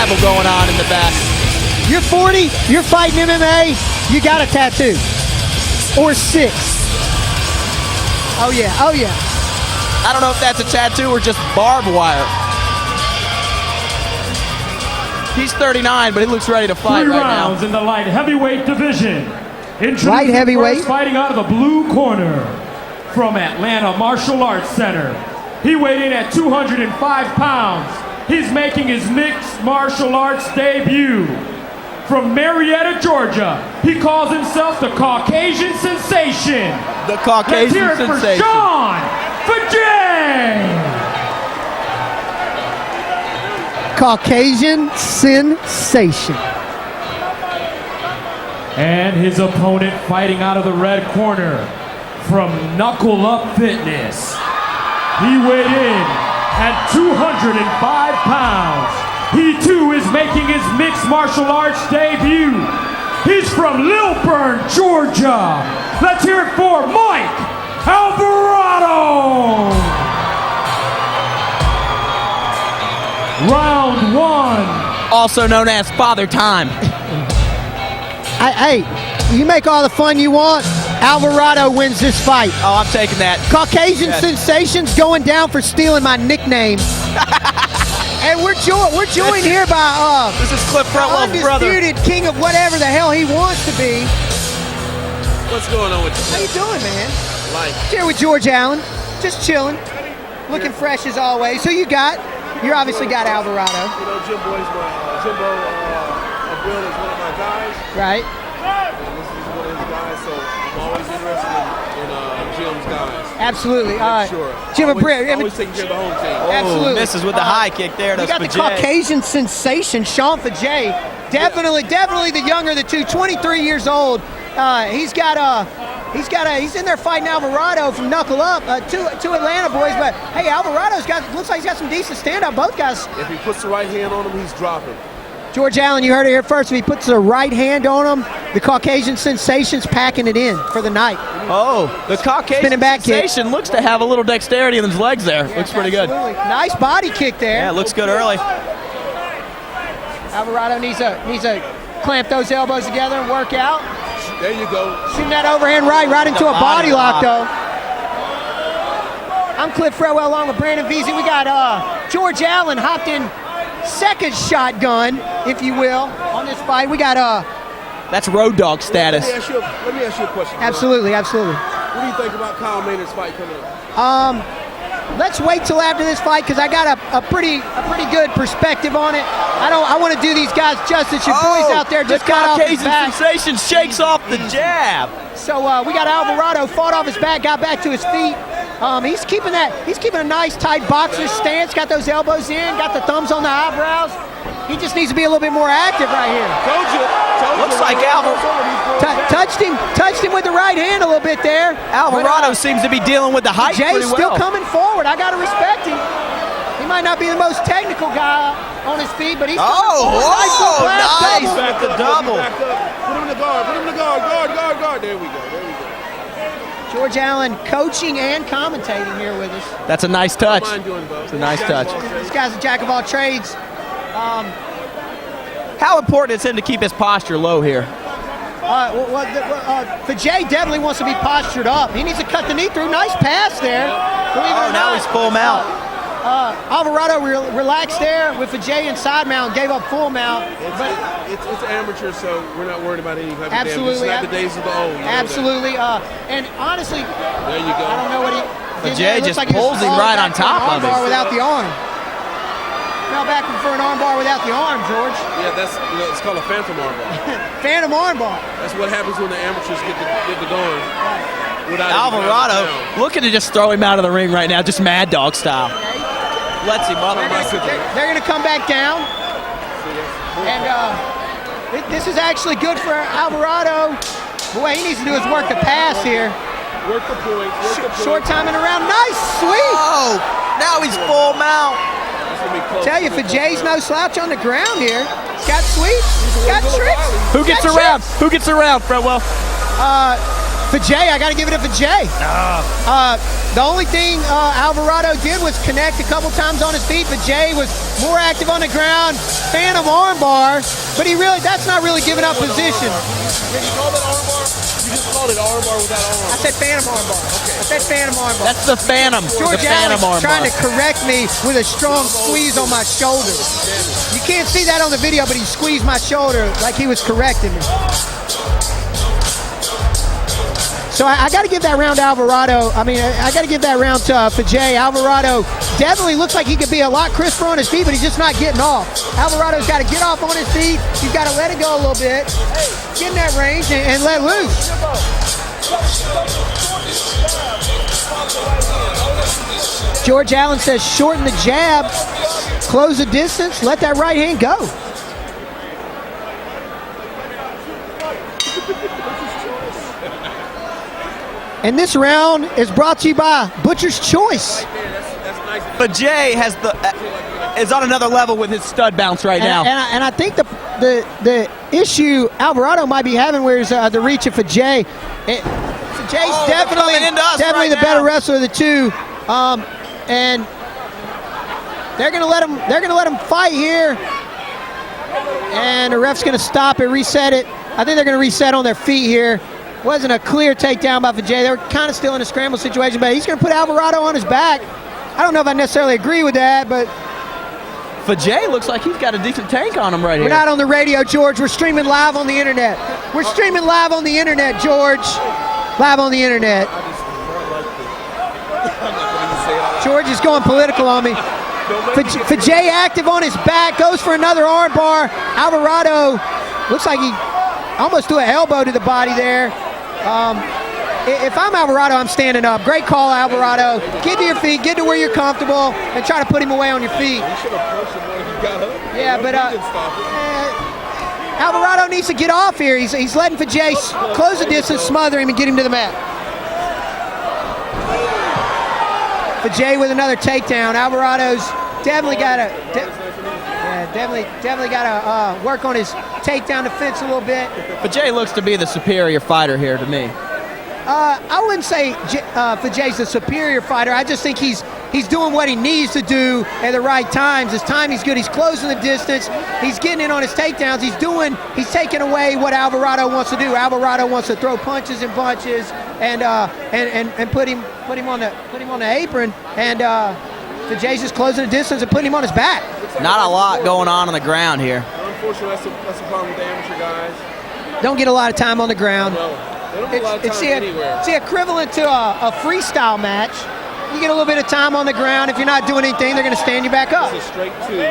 rival going on in the back. You're 40, you're fighting MMA, you got a tattoo. Or 6. Oh yeah, oh yeah. I don't know if that's a tattoo or just barbed wire. He's 39, but he looks ready to fight right now. 3 rounds in the light heavyweight division. Light heavyweight. Fighting out of the blue corner from Atlanta Martial Arts Center. He weighed in at 205 pounds. He's making his mixed martial arts debut. From Marietta, Georgia, he calls himself the Caucasian Sensation. The Caucasian Let's hear it Sensation. for Sean Fajay. Caucasian Sensation. And his opponent fighting out of the red corner from Knuckle Up Fitness. He weighed in at 205 pounds. He too is making his mixed martial arts debut. He's from Lilburn, Georgia. Let's hear it for Mike Alvarado. Round 1. Also known as Father Time. Hey, you make all the fun you want. Alvarado wins this fight. Oh, I'm taking that. Caucasian Sensation's going down for stealing my nickname. And we're joined here by this is Cliff Fretwell's brother. Undisputed king of whatever the hell he wants to be. What's going on with you? How you doing, man? Life. Here with George Allen, just chilling, looking fresh as always. Who you got? You obviously got Alvarado. You know, Jimbo is one of my guys. Right. And this is one of his guys, so I'm always interested in Jim's guys. Absolutely. Sure. Jim always taking care of the home team. Absolutely. Misses with the high kick there. You got the Fajay. Caucasian Sensation, Sean Fajay. Definitely the younger of the two. 23 years old. He's in there fighting Alvarado from Knuckle Up. Two Atlanta boys, but hey, looks like he's got some decent stand-up. Both guys. If he puts the right hand on him, he's dropping. George Allen, you heard it here first. If he puts the right hand on him, the Caucasian Sensation's packing it in for the night. Oh, the Caucasian Spinning back kick. Sensation looks to have a little dexterity in his legs there. Yeah, looks pretty good. absolutely. Nice body kick there. Yeah, looks good early. Alvarado needs to clamp those elbows together and work out. There you go. Shooting that overhand right into a body lock, though. I'm Cliff Fretwell along with Brandon Veazey. We got George Allen hopped in second shotgun, if you will, on this fight. We got That's road dog status. Let me ask you a question. absolutely. What do you think about Kyle Maynard's fight coming up? Let's wait till after this fight because I got a pretty good perspective on it. I want to do these guys justice. Your boys out there just got off his Caucasian back. Sensation shakes off the jab. So we got Alvarado fought off his back, got back to his feet. He's keeping a nice tight boxer stance. Got those elbows in, got the thumbs on the eyebrows. He just needs to be a little bit more active right here. Told you. Looks like Touched him with the right hand a little bit there. Alvarado seems to be dealing with the height Jay's pretty well. still coming forward. I gotta respect him. He might not be the most technical guy on his feet, but he's nice with the double. Back up. Put him in the guard. Guard. There we go. George Allen coaching and commentating here with us. That's a nice touch. Mind doing both. It's a nice touch. This guy's a jack of all trades. How important is him to keep his posture low here? Fajay definitely wants to be postured up. He needs to cut the knee through. Nice pass there. Believe it or Now not. he's full mount. Alvarado relaxed there with Fajay inside mount, gave up full mount. It's amateur, so we're not worried about any heavy damage. Absolutely. It's not the days of the old. Absolutely. And honestly, There you go. I don't know what he did. Fajay It looks just like he was pulls him falling right back on for an top of armbar him. without the arm. Now back for an armbar without the arm, George. Yeah, it's called a phantom armbar. Phantom armbar. That's what happens when the amateurs get the going. Alvarado looking to just throw him out of the ring right now, just Mad Dog style. Lets him up. They're going to come back down. And this is actually good for Alvarado. Boy, he needs to do is work the pass here. Work the point. Short time and around. Nice sweep. Oh, now he's full mount. Tell you, Fajay's no slouch on the ground here. He's got sweeps. He's got tricks. Who gets around? Who gets around, Fretwell? Fajay, I got to give it to Fajay. The only thing Alvarado did was connect a couple times on his feet. Fajay was more active on the ground. Phantom armbar, but that's not really giving up position. Did you call it armbar? You just called it armbar without armbar. I said phantom armbar. Okay. I said phantom armbar. That's the Phantom. George the Phantom Allen's armbar. trying to correct me with a strong squeeze on my shoulder. You can't see that on the video, but he squeezed my shoulder like he was correcting me. So I got to give that round to Alvarado. I mean, I got to give that round to Fajay. Alvarado definitely looks like he could be a lot crisper on his feet, but he's just not getting off. Alvarado's got to get off on his feet. He's got to let it go a little bit, get in that range, and let loose. George Allen says shorten the jab, close the distance, let that right hand go. And this round is brought to you by Butcher's Choice. Fajay is on another level with his stud bounce right now. And I think the issue Alvarado might be having where is the reach of Fajay. Fajay's definitely the better wrestler of the two, and they're gonna let him fight here. And the ref's gonna stop it, reset it. I think they're gonna reset on their feet here. Wasn't a clear takedown by Fajay. They were kind of still in a scramble situation, but he's going to put Alvarado on his back. I don't know if I necessarily agree with that, but Fajay looks like he's got a decent tank on him right here. We're not on the radio, George. We're streaming live on the internet. We're streaming live on the internet, George. Live on the internet. George is going political on me. Fajay active on his back, goes for another arm bar. Alvarado looks like he almost threw an elbow to the body there. If I'm Alvarado, I'm standing up. Great call, Alvarado. Get to your feet, get to where you're comfortable, and try to put him away on your feet. You should have pushed him when he got up. Yeah, but Alvarado needs to get off here. He's letting Fajay close the distance, smother him, and get him to the mat. Fajay with another takedown. Alvarado's definitely got to work on his takedown defense a little bit. Fajay looks to be the superior fighter here to me. I wouldn't say Fajay's the superior fighter. I just think he's doing what he needs to do at the right times. His timing's good. He's closing the distance. He's getting in on his takedowns. He's taking away what Alvarado wants to do. Alvarado wants to throw punches and bunches and put him on the apron. And Fajay's just closing the distance and putting him on his back. Not a lot going on the ground here. Unfortunately, that's the problem with the amateur guys. Don't get a lot of time on the ground. No, they don't get a lot of time anywhere. It's equivalent to a freestyle match. You get a little bit of time on the ground. If you're not doing anything, they're going to stand you back up. It's a straight two,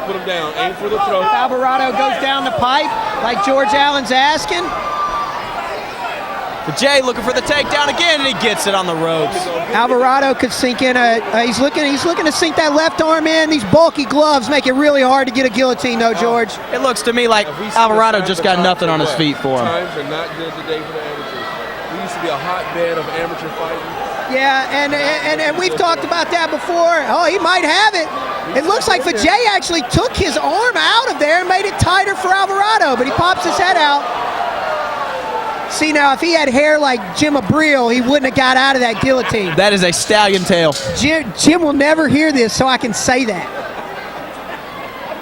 put him down. Aim for the throat. Alvarado goes down the pipe like George Allen's asking. Fajay looking for the takedown again, and he gets it on the ropes. Alvarado could sink in he's looking to sink that left arm in. These bulky gloves make it really hard to get a guillotine, though, George. It looks to me like Alvarado just got nothing on his feet for him. Times are not good today for the amateurs. We used to be a hotbed of amateur fighting. Yeah, and we've talked about that before. Oh, he might have it. It looks like Fajay actually took his arm out of there and made it tighter for Alvarado, but he pops his head out. See, now, if he had hair like Jim Abril, he wouldn't have got out of that guillotine. That is a stallion tail. Jim will never hear this, so I can say that.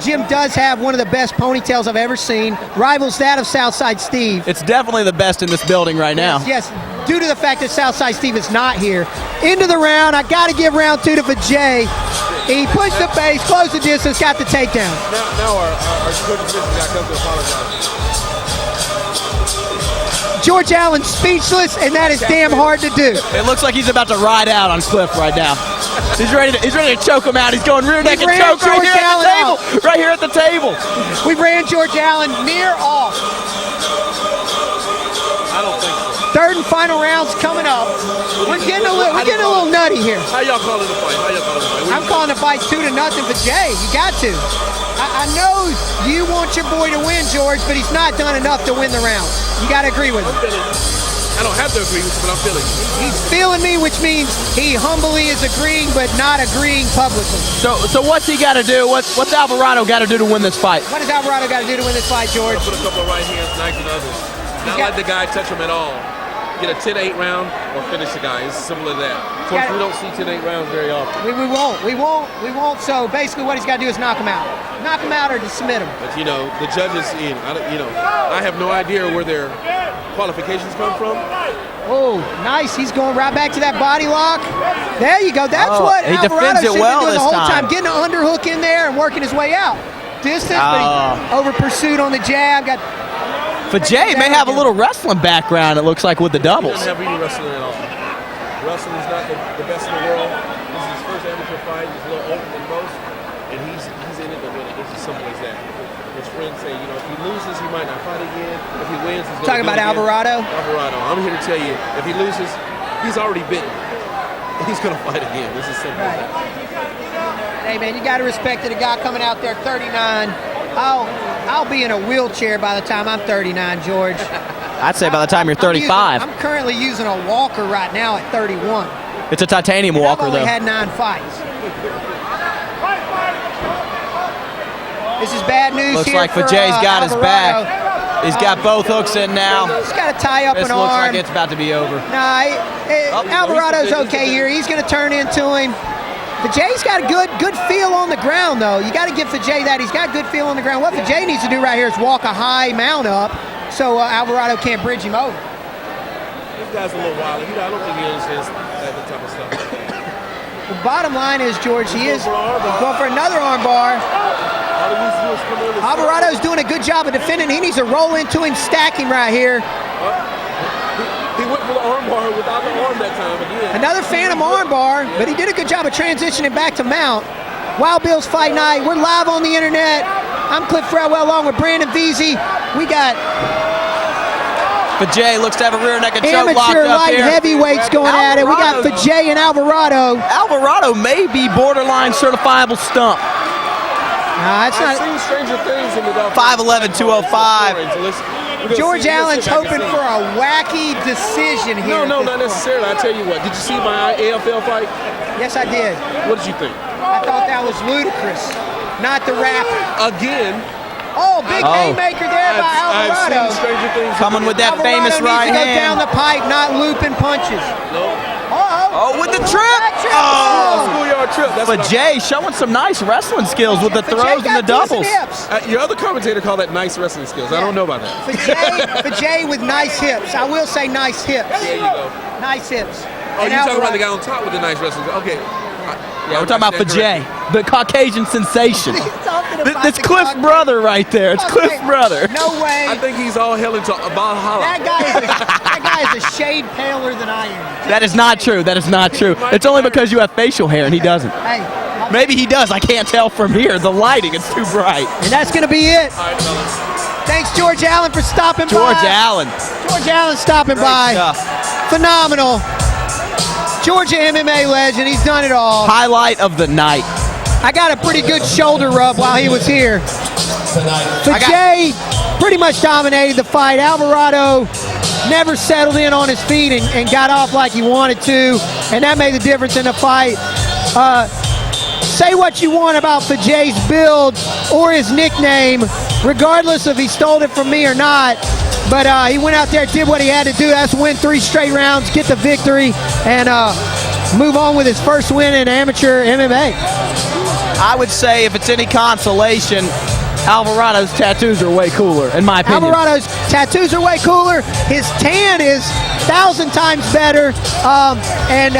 Jim does have one of the best ponytails I've ever seen. Rivals that of Southside Steve. It's definitely the best in this building right now. Yes, due to the fact that Southside Steve is not here. Into the round, I got to give round two to Fajay. He pushed the face, closed the distance, got the takedown. Now our coach got come to apologize. George Allen's speechless, and that is damn hard to do. It looks like he's about to ride out on Cliff right now. He's ready to choke him out. He's going rear naked choke right here at the table. Right here at the table. We ran George Allen near off. I don't think so. Third and final rounds coming up. We're getting a little nutty here. How y'all calling the fight? I'm calling the fight 2-0 for Jay. You got to. I know you want your boy to win, George, but he's not done enough to win the round. You got to agree with him. I don't have to agree with you, but I'm feeling it. He's feeling me, which means he humbly is agreeing, but not agreeing publicly. So what's he got to do? What's Alvarado got to do to win this fight? What does Alvarado got to do to win this fight, George? Put a couple of right hands, nice and others. Not let the guy touch him at all. get a 10-8 round or finish the guy. It's as simple as that. Of course, we don't see 10-8 rounds very often. We won't. So basically what he's got to do is knock him out. Knock him out or just submit him. But, you know, the judges, I have no idea where their qualifications come from. Oh, nice. He's going right back to that body lock. There you go. That's what he Alvarado defends it should well be doing this the whole time. time. Getting an underhook in there and working his way out. Distance, but he over pursued on the jab. Fajay may have a little wrestling background, it looks like, with the He doubles. doesn't have any wrestling at all. Wrestling is not the best in the world. This is his first amateur fight. He's a little older than most, and he's in it to win it. It's as simple as that. His friends say, you know, if he loses, he might not fight again. If he wins, he's going to Talking about Alvarado? Alvarado. I'm here to tell you, if he loses, he's already bitten. He's going to fight again. This is simple as that. Hey, man, you got to respect it. A guy coming out there, 39. I'll be in a wheelchair by the time I'm 39, George. I'd say by the time you're 35. I'm currently using a walker right now at 31. It's a titanium walker, I've only though. had 9 fights. This is bad news. Looks here like for, Fajay's got his Alvarado. back. He's got both hooks in now. He's got to tie up This an looks arm. like it's about to be over. Nah, Alvarado's okay here. He's going to turn into him. Fajay's got a good feel on the ground, though. You got to give Fajay that. He's got good feel on the ground. What Fajay needs to do right here is walk a high mount up so Alvarado can't bridge him over. This guy's a little wild. I don't think he understands that type of stuff. The bottom line is, George, he's going for another arm bar. Alvarado's doing a good job of defending. He needs to roll into him, stack him right here. He went for the arm bar without the arm that time again. Another phantom arm bar, but he did a good job of transitioning back to mount. Wild Bill's Fight Night. We're live on the internet. I'm Cliff Fredwell along with Brandon Veazey. We got Fajay looks to have a rear naked choke locked amateur up light here. heavyweights going at it. We got Fajay and Alvarado. Alvarado may be borderline certifiable stump. Nah, it's I've not. seen stranger things in the 5'11", 205. George Allen's hoping for a wacky decision here. No, not necessarily. I tell you what. Did you see my AFL fight? Yes, I did. What did you think? I thought that was ludicrous. Not the rapper. Again. Oh, big haymaker there by Alvarado. I've seen stranger things. Coming with that Alvarado famous right needs to go down hand. the pipe, not looping punches. No. Oh, with the trip. Schoolyard trip. That's what Fajay showing some nice wrestling skills with the throws and the doubles. your other commentator called that nice wrestling skills. I don't know about that. Fajay with nice hips. I will say nice hips. There you go. Nice hips. Oh, you're talking about the guy on top with the nice wrestling. Okay. Yeah, we're talking about Fajay, the Caucasian sensation. This Cliff's Caucasian. brother right there. It's Cliff's brother. No way. I think he's all hell into Valhalla. That guy is a shade paler than I am. That is not true. That is not true. It's only because you have facial hair and he doesn't. Hey, Maybe he does. I can't tell from here. The lighting, it's too bright. and that's going to be it. All right, fellas. Thanks, George Allen, for stopping by. George Allen. George Allen stopping Great by. stuff. Phenomenal. Georgia MMA legend. He's done it all. Highlight of the night. I got a pretty good shoulder rub while he was here. Fajay pretty much dominated the fight. Alvarado never settled in on his feet and got off like he wanted to, and that made the difference in the fight. Say what you want about Fajay's build or his nickname, regardless if he stole it from me or not, but he went out there, did what he had to do. That's win 3 straight rounds, get the victory, and move on with his first win in amateur MMA. I would say if it's any consolation, Alvarado's tattoos are way cooler, in my opinion. Alvarado's tattoos are way cooler. His tan is 1,000 times better, and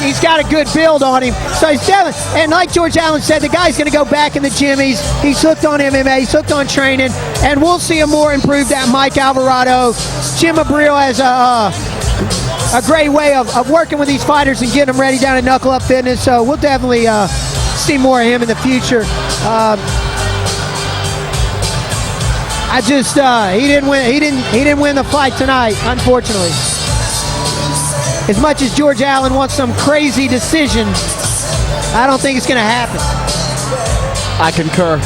he's got a good build on him. So he's definitely, and like George Allen said, the guy's going to go back in the gym. He's hooked on MMA. He's hooked on training, and we'll see him more improved at Mike Alvarado. Jim Abril has a great way of working with these fighters and getting them ready down at Knuckle Up Fitness. So we'll definitely see more of him in the future. He didn't win the fight tonight, unfortunately. As much as George Allen wants some crazy decision, I don't think it's going to happen. I concur.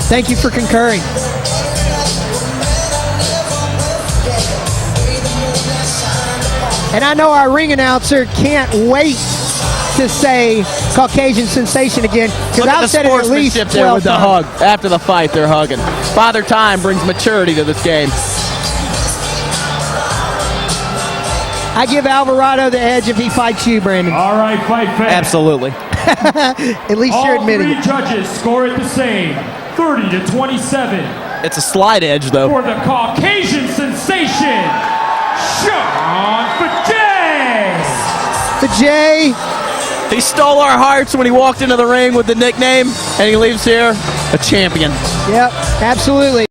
Thank you for concurring. And I know our ring announcer can't wait to say Caucasian sensation again, because I've said it at least 12 there with the times. hug. After the fight, they're hugging. Father Time brings maturity to this game. I give Alvarado the edge if he fights you, Brandon. All right, fight fans. Absolutely. At least you're All admitting three it. judges score it the same, 30-27. It's a slight edge, though. For the Caucasian sensation, Sean Fajay. Fajay, He stole our hearts when he walked into the ring with the nickname, and he leaves here a champion. yep, absolutely.